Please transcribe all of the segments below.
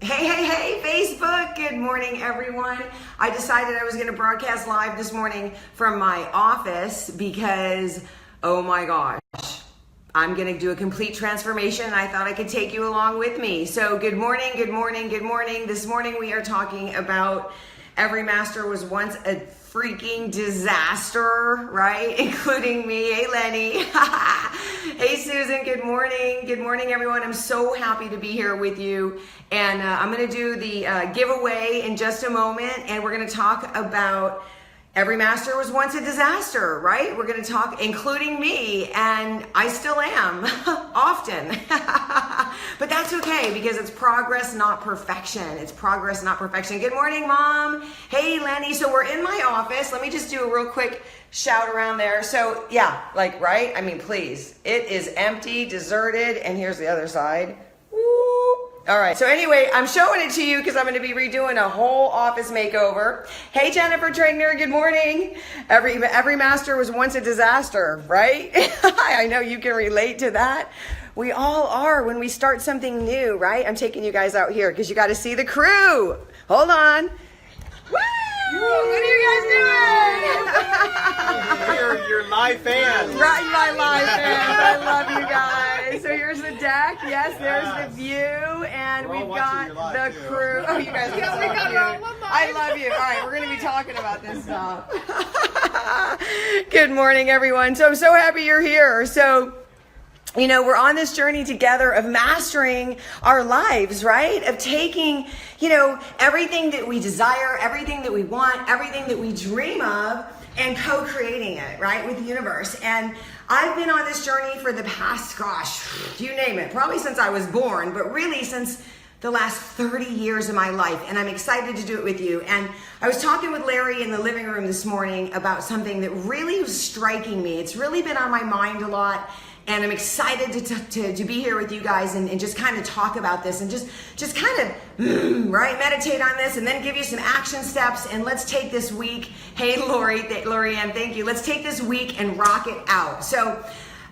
Hey, Facebook. Good morning, everyone. I decided I was going to broadcast live this morning from my office because, oh my gosh, I'm going to do a complete transformation and I thought I could take you along with me. So good morning, good morning, good morning. This morning we are talking about every master was once a freaking disaster, right? Including me. Hey, Lenny. Hey, Susan. Good morning. Good morning, everyone. I'm so happy to be here with you. And I'm going to do the giveaway in just a moment. And we're going to talk about every master was once a disaster, right? We're going to talk, including me, and I still am, often. But that's okay, because it's progress, not perfection. It's progress, not perfection. Good morning, Mom. Hey, Lenny. So we're in my office. Let me just do a real quick shout around there. So yeah, like, right? I mean, please. It is empty, deserted, and here's the other side. All right, so anyway, I'm showing it to you because I'm going to be redoing a whole office makeover. Hey, Jennifer Trigner, good morning. Every master was once a disaster, right? I know you can relate to that. We all are when we start something new, right? I'm taking you guys out here because you got to see the crew. Hold on. Woo! What are you guys doing? You're live fans. Right, my live fans. I love you guys. So here's the deck. Yes, there's the view, and we've got the crew. Oh, you guys are so cute. I love you. All right, we're going to be talking about this stuff. Good morning, everyone. So I'm so happy you're here. So, you know, we're on this journey together of mastering our lives, right? Of taking, you know, everything that we desire, everything that we want, everything that we dream of, and co-creating it, right, with the universe. And I've been on this journey for the past, gosh, you name it, probably since I was born, but really since the last 30 years of my life, and I'm excited to do it with you. And I was talking with Larry in the living room this morning about something that really was striking me. It's really been on my mind a lot. And I'm excited to be here with you guys and just kind of talk about this and just kind of, right, meditate on this and then give you some action steps. And let's take this week. Hey, Lorianne, thank you. Let's take this week and rock it out. So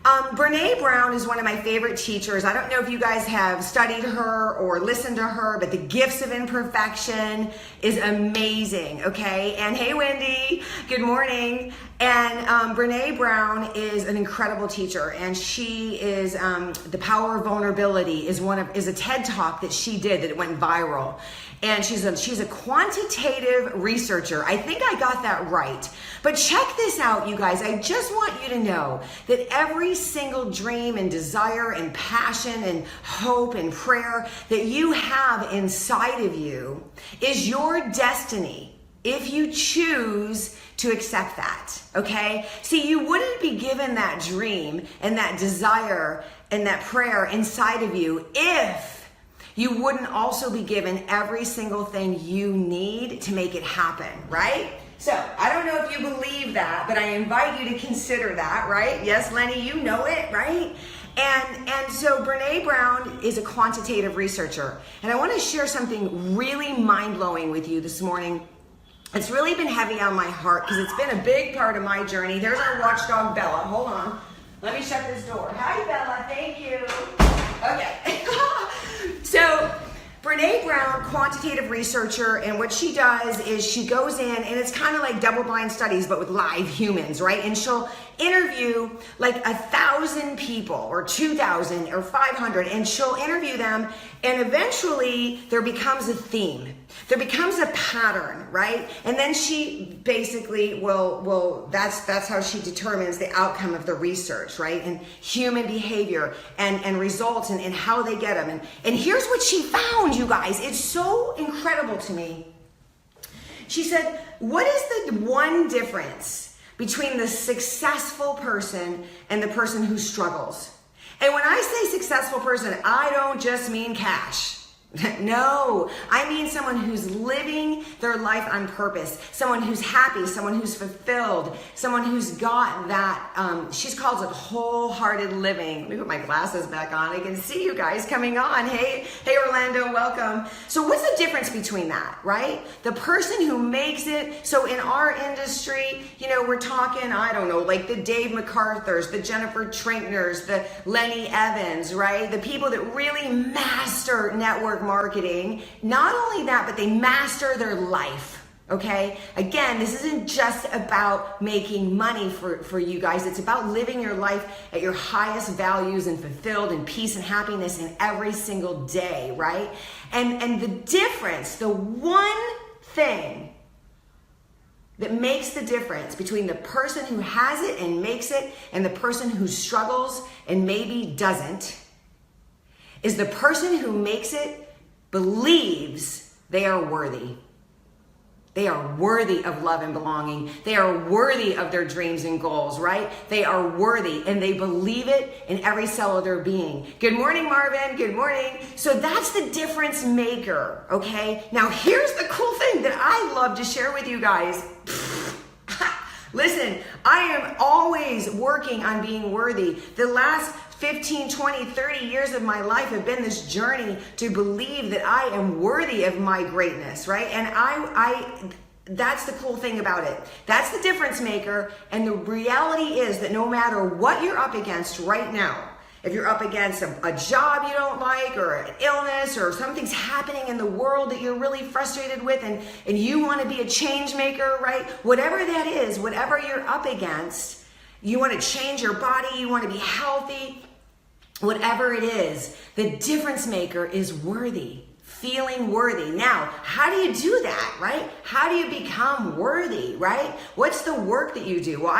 Brene Brown is one of my favorite teachers. I don't know if you guys have studied her or listened to her, but The Gifts of Imperfection is amazing, okay? And hey, Wendy, good morning. And Brene Brown is an incredible teacher, and she is The Power of Vulnerability is a TED Talk that she did that it went viral. And she's a quantitative researcher. I think I got that right. But check this out, you guys. I just want you to know that every single dream and desire and passion and hope and prayer that you have inside of you is your destiny if you choose to accept that, okay? See, you wouldn't be given that dream and that desire and that prayer inside of you if you wouldn't also be given every single thing you need to make it happen, right? So I don't know if you believe that, but I invite you to consider that, right? Yes, Lenny, you know it, right? And so Brene Brown is a quantitative researcher. And I want to share something really mind-blowing with you this morning. It's really been heavy on my heart because it's been a big part of my journey. There's our watchdog, Bella. Hold on. Let me shut this door. Hi, Bella. Thank you. Okay. So Brene Brown, quantitative researcher, and what she does is she goes in, and it's kind of like double-blind studies, but with live humans, right? And she'll interview like 1,000 people or 2,000 or 500, and she'll interview them, and eventually there becomes a theme. There becomes a pattern, right? And then she basically will that's how she determines the outcome of the research, right? And human behavior and results and how they get them. And here's what she found, you guys. It's so incredible to me. She said, what is the one difference between the successful person and the person who struggles? And when I say successful person, I don't just mean cash. No, I mean someone who's living their life on purpose, someone who's happy, someone who's fulfilled, someone who's got that, she calls it wholehearted living. Let me put my glasses back on. I can see you guys coming on. Hey Orlando, welcome. So what's the difference between that, right? The person who makes it, so in our industry, we're talking, I don't know, like the Dave MacArthurs, the Jennifer Trinkners, the Lenny Evans, right? The people that really master network marketing. Not only that, but they master their life. Okay, again, this isn't just about making money for you guys. It's about living your life at your highest values and fulfilled in peace and happiness in every single day, right? And the difference, the one thing that makes the difference between the person who has it and makes it and the person who struggles and maybe doesn't is the person who makes it believes they are worthy. They are worthy of love and belonging. They are worthy of their dreams and goals, right? They are worthy and they believe it in every cell of their being. Good morning, Marvin. Good morning. So that's the difference maker, okay? Now here's the cool thing that I love to share with you guys. Listen, I am always working on being worthy. The last 15, 20, 30 years of my life have been this journey to believe that I am worthy of my greatness, right? And that's the cool thing about it. That's the difference maker. And the reality is that no matter what you're up against right now, if you're up against a job you don't like or an illness or something's happening in the world that you're really frustrated with and you want to be a change maker, right? Whatever that is, whatever you're up against, you want to change your body, you want to be healthy, whatever it is, the difference maker is worthy. Feeling worthy. Now, how do you do that, right? How do you become worthy, right? What's the work that you do? Well,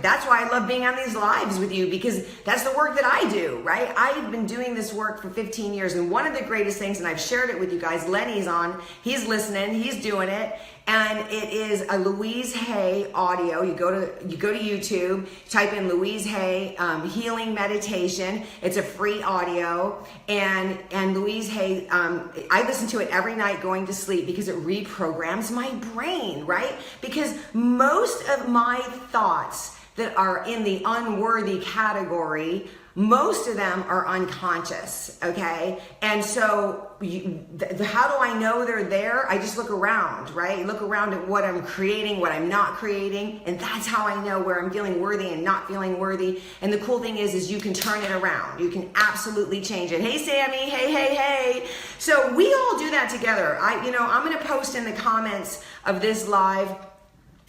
that's why I love being on these lives with you, because that's the work that I do, right? I've been doing this work for 15 years, and one of the greatest things, and I've shared it with you guys, Lenny's on, he's listening, he's doing it, and it is a Louise Hay audio. You go to YouTube, type in Louise Hay healing meditation. It's a free audio, and Louise Hay, I listen to it every night going to sleep because it reprograms my brain, right? Because most of my thoughts that are in the unworthy category, most of them are unconscious, okay? And so how do I know they're there? I just look around, right? Look around at what I'm creating, what I'm not creating, and that's how I know where I'm feeling worthy and not feeling worthy. And the cool thing is you can turn it around. You can absolutely change it. Hey, Sammy, hey. So we all do that together. I'm gonna post in the comments of this live,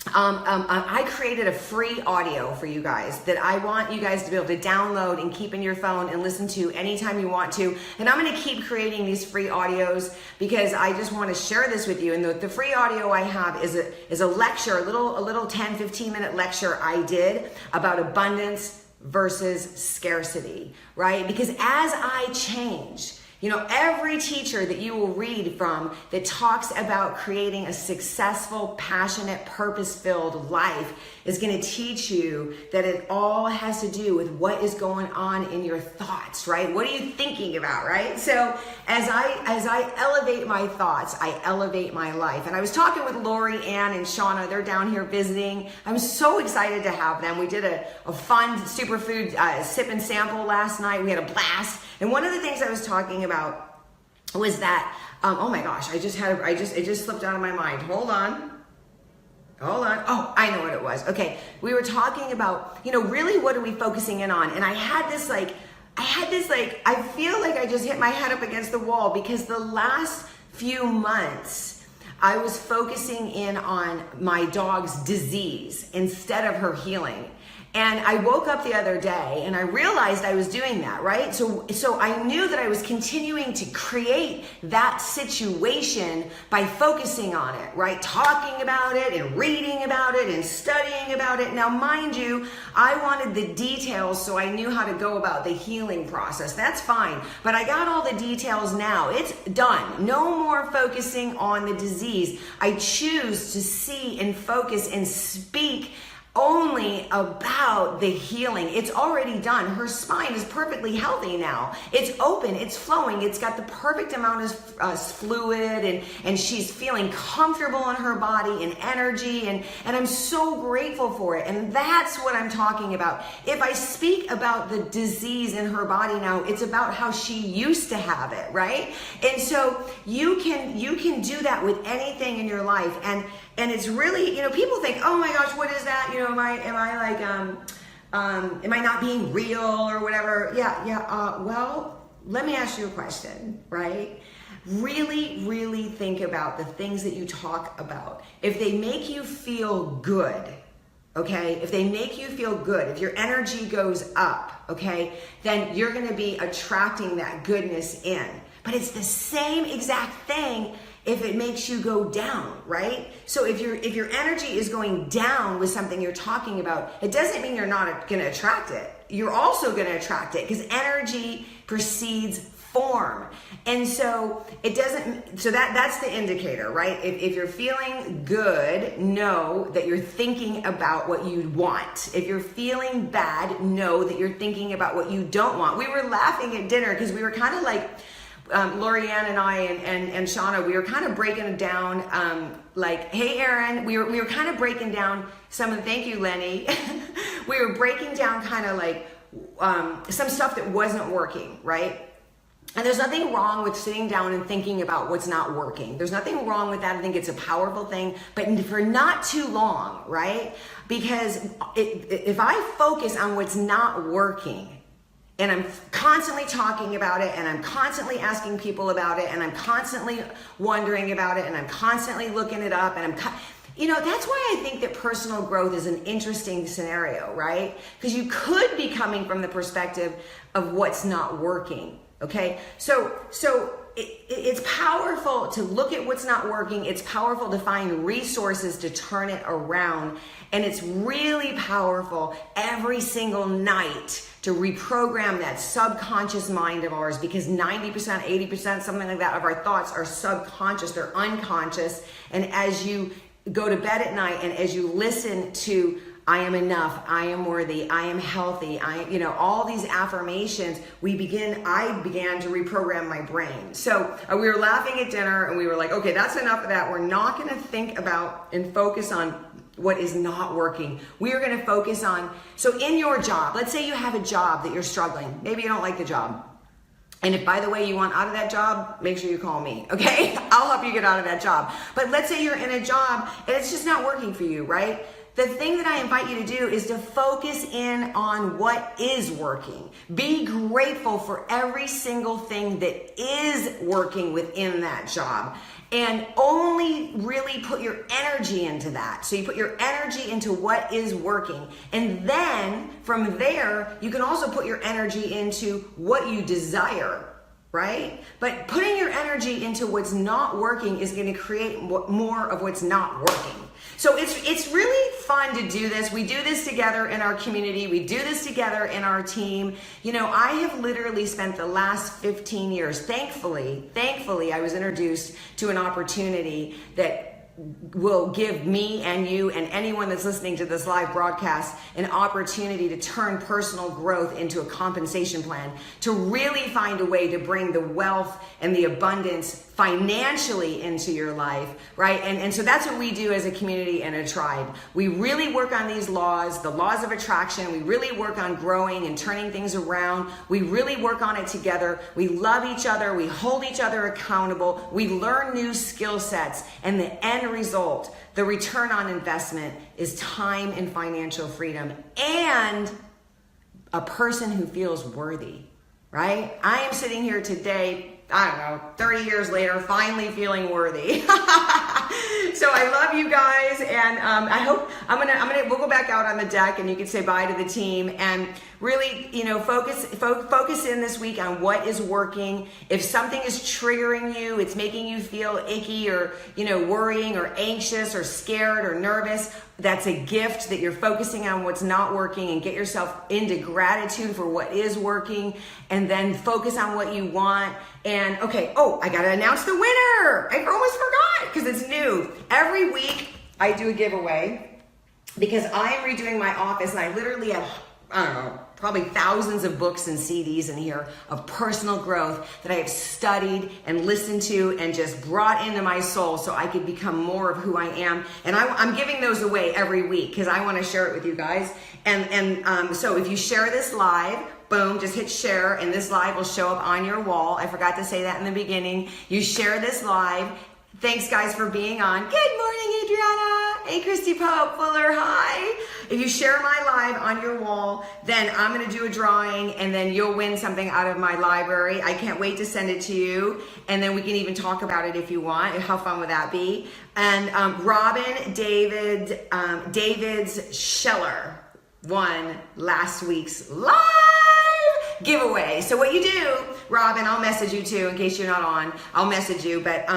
I created a free audio for you guys that I want you guys to be able to download and keep in your phone and listen to anytime you want to. And I'm going to keep creating these free audios because I just want to share this with you. And the free audio I have is a lecture, a little 10, 15 minute lecture I did about abundance versus scarcity, right? Because as I change, every teacher that you will read from that talks about creating a successful, passionate, purpose-filled life is going to teach you that it all has to do with what is going on in your thoughts, right? What are you thinking about, right? So as I elevate my thoughts, I elevate my life. And I was talking with Lori Ann and Shauna. They're down here visiting. I'm so excited to have them. We did a fun superfood sip and sample last night. We had a blast. And one of the things I was talking about was that, oh my gosh, it just slipped out of my mind. Hold on. Oh, I know what it was. Okay. We were talking about, really what are we focusing in on? And I had this I feel like I just hit my head up against the wall because the last few months I was focusing in on my dog's disease instead of her healing. And I woke up the other day and I realized I was doing that, right? So I knew that I was continuing to create that situation by focusing on it, right? Talking about it and reading about it and studying about it. Now, mind you, I wanted the details so I knew how to go about the healing process. That's fine. But I got all the details now. It's done. No more focusing on the disease. I choose to see and focus and speak only about the healing. It's already done. Her spine is perfectly healthy now. It's open, it's flowing, it's got the perfect amount of fluid, and she's feeling comfortable in her body and energy, and I'm so grateful for it. And that's what I'm talking about. If I speak about the disease in her body now, it's about how she used to have it, right? And so you can do that with anything in your life. And it's really, people think, oh my gosh, what is that? Am I not being real or whatever? Well, let me ask you a question, right? Really, really think about the things that you talk about. If they make you feel good, okay? If they make you feel good, if your energy goes up, okay, then you're going to be attracting that goodness in. But it's the same exact thing if it makes you go down, right? So if your energy is going down with something you're talking about, it doesn't mean you're not going to attract it. You're also going to attract it, because energy precedes form. And so that's the indicator, right? If you're feeling good, know that you're thinking about what you want. If you're feeling bad, know that you're thinking about what you don't want. We were laughing at dinner because we were kind of like, Lorianne and I and Shauna, we were kind of breaking it down, like, hey, Aaron, we were kind of breaking down thank you, Lenny. We were breaking down kind of like some stuff that wasn't working, right? And there's nothing wrong with sitting down and thinking about what's not working. There's nothing wrong with that. I think it's a powerful thing, but for not too long, right? Because if I focus on what's not working, and I'm constantly talking about it, and I'm constantly asking people about it, and I'm constantly wondering about it, and I'm constantly looking it up, and that's why I think that personal growth is an interesting scenario, right? Because you could be coming from the perspective of what's not working, okay? So it's powerful to look at what's not working. It's powerful to find resources to turn it around. And it's really powerful every single night to reprogram that subconscious mind of ours, because 90%, 80%, something like that, of our thoughts are subconscious, they're unconscious. And as you go to bed at night and as you listen to, I am enough, I am worthy, I am healthy, all these affirmations, I began to reprogram my brain. So we were laughing at dinner and we were like, okay, that's enough of that. We're not going to think about and focus on what is not working. We are going to focus on, so in your job, let's say you have a job that you're struggling. Maybe you don't like the job. And if, by the way, you want out of that job, make sure you call me, okay? I'll help you get out of that job. But let's say you're in a job and it's just not working for you, right? The thing that I invite you to do is to focus in on what is working. Be grateful for every single thing that is working within that job. And only really put your energy into that. So you put your energy into what is working. And then from there, you can also put your energy into what you desire, right? But putting your energy into what's not working is going to create more of what's not working. So it's really fun to do this. We do this together in our community. We do this together in our team. I have literally spent the last 15 years, thankfully, I was introduced to an opportunity that will give me and you and anyone that's listening to this live broadcast an opportunity to turn personal growth into a compensation plan, to really find a way to bring the wealth and the abundance financially into your life, right? And so that's what we do as a community and a tribe. We really work on these laws, the laws of attraction. We really work on growing and turning things around. We really work on it together. We love each other. We hold each other accountable. We learn new skill sets, and the end result, the return on investment, is time and financial freedom and a person who feels worthy, right? I am sitting here today, I don't know, 30 years later, finally feeling worthy. So I love you guys, and I hope we'll go back out on the deck, and you can say bye to the team, and really, focus in this week on what is working. If something is triggering you, it's making you feel icky or, worrying or anxious or scared or nervous, that's a gift that you're focusing on what's not working, and get yourself into gratitude for what is working, and then focus on what you want. And okay, I got to announce the winner. I almost forgot because it's new. Every week I do a giveaway. because I am redoing my office, and I literally have, I don't know, probably thousands of books and CDs in here of personal growth that I have studied and listened to and just brought into my soul so I could become more of who I am. And I'm giving those away every week because I want to share it with you guys. And so if you share this live, boom, just hit share, and this live will show up on your wall. I forgot to say that in the beginning. You share this live. Thanks, guys, for being on. Good morning, Adriana. Hey, Christy Pope Fuller, hi. If you share my live on your wall, then I'm going to do a drawing, and then you'll win something out of my library. I can't wait to send it to you, and then we can even talk about it if you want. How fun would that be? And Robin Davids Scheller won last week's live giveaway. So what you do, Robin, I'll message you too in case you're not on. I'll message you, but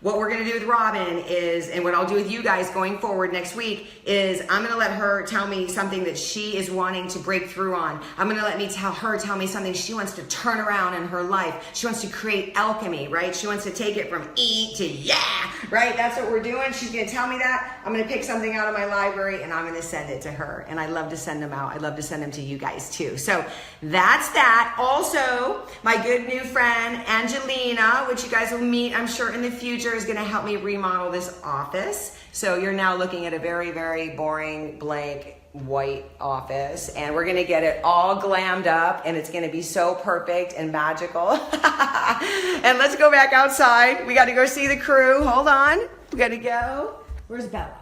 what we're going to do with Robin is, and what I'll do with you guys going forward next week is, I'm going to let her tell me something that she is wanting to break through on. I'm going to let me tell me something she wants to turn around in her life. She wants to create alchemy, right? She wants to take it from E to yeah, right? That's what we're doing. She's going to tell me that. I'm going to pick something out of my library and I'm going to send it to her. And I love to send them out. I love to send them to you guys too. So that's that. Also, my good new friend, Angelina, which you guys will meet, I'm sure, in the future, is going to help me remodel this office. So you're now looking at a very, very boring, blank, white office, and we're going to get it all glammed up, and it's going to be so perfect and magical. And let's go back outside. We got to go see the crew. Hold on. We got to go. Where's Bella?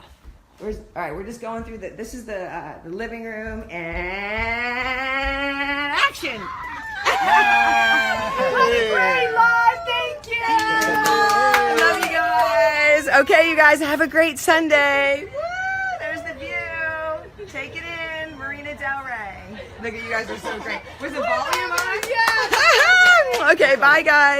All right, we're just going through this is the living room, and action. What a great live. Thank you. Love you guys. Okay, you guys, have a great Sunday. Woo, there's the view. Take it in, Marina Del Rey. Look at you guys are so great. Was the volume on? Yeah. Okay, bye guys.